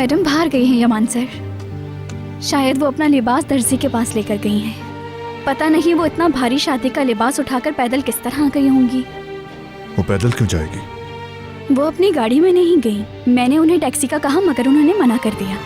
Madam बाहर गई हैं यमान सर। शायद वो अपना लिबास दर्जी के पास लेकर गई हैं। पता नहीं वो इतना भारी शादी का लिबास उठाकर पैदल किस तरह गई होंगी। वो पैदल क्यों जाएगी? वो अपनी गाड़ी में नहीं गई। मैंने उन्हें टैक्सी का कहा मगर उन्होंने मना कर दिया।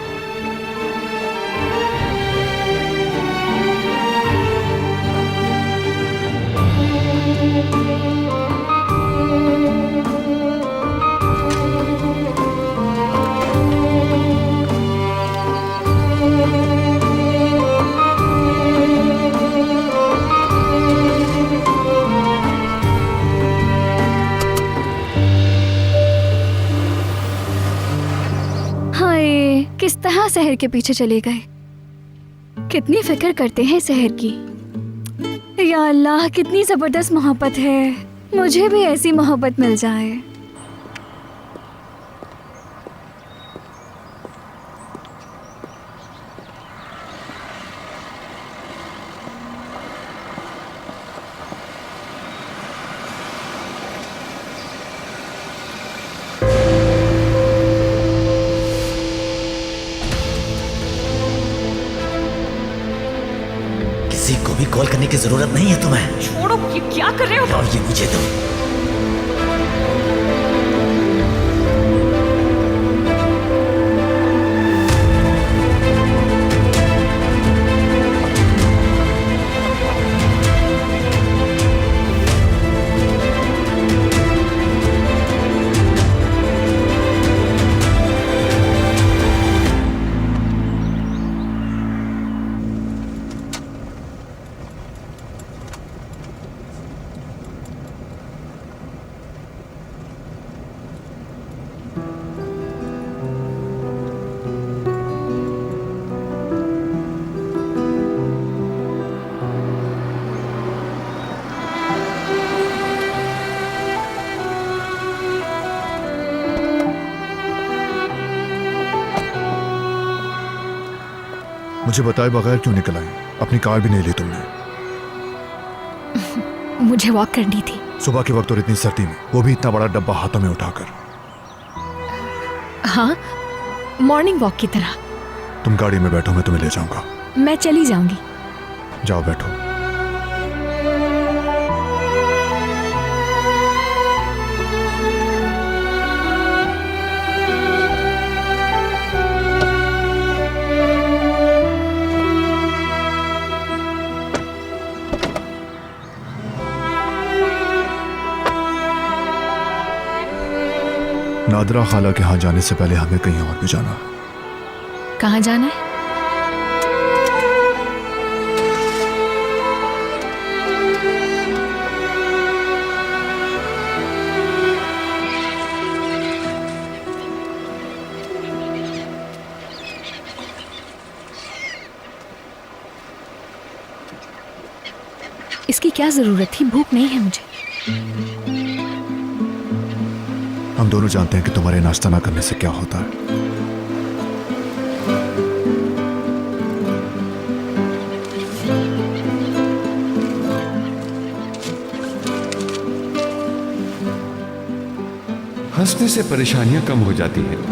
किस तरह शहर के पीछे चले गए। कितनी फिक्र करते हैं शहर की। या अल्लाह, कितनी जबरदस्त मोहब्बत है। मुझे भी ऐसी मोहब्बत मिल जाए। किसी को भी कॉल करने की जरूरत नहीं है तुम्हें। छोड़ो, ये क्या कर रहे हो? और ये मुझे दो। मुझे बताए बगैर क्यों निकल आई? अपनी कार भी नहीं ली तुमने। मुझे वॉक करनी थी। सुबह के वक्त और इतनी सर्दी में, वो भी इतना बड़ा डब्बा हाथों में उठाकर। हाँ, मॉर्निंग वॉक की तरह। तुम गाड़ी में बैठो, मैं तुम्हें ले जाऊंगा। मैं चली जाऊंगी। जाओ बैठो। नादरा खाला के यहाँ जाने से पहले हमें कहीं और भी जाना है। कहाँ जाना है? इसकी क्या जरूरत थी? भूख नहीं है मुझे। हम दोनों जानते हैं कि तुम्हारे नाश्ता ना करने से क्या होता है। हंसने से परेशानियां कम हो जाती हैं।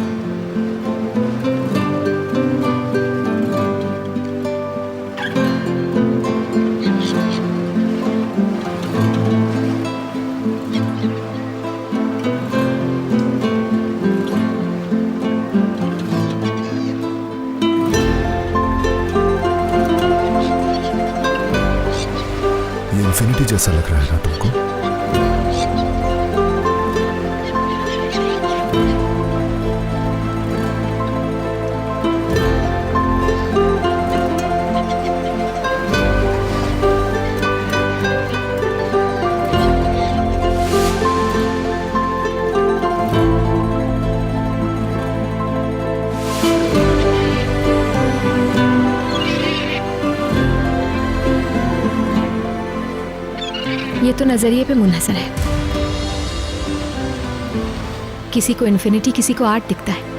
इन्फिनिटी जैसा लग रहा है ना तुमको? ये तो नजरिए पे मुनहसर है। किसी को इन्फिनिटी, किसी को आर्ट दिखता है।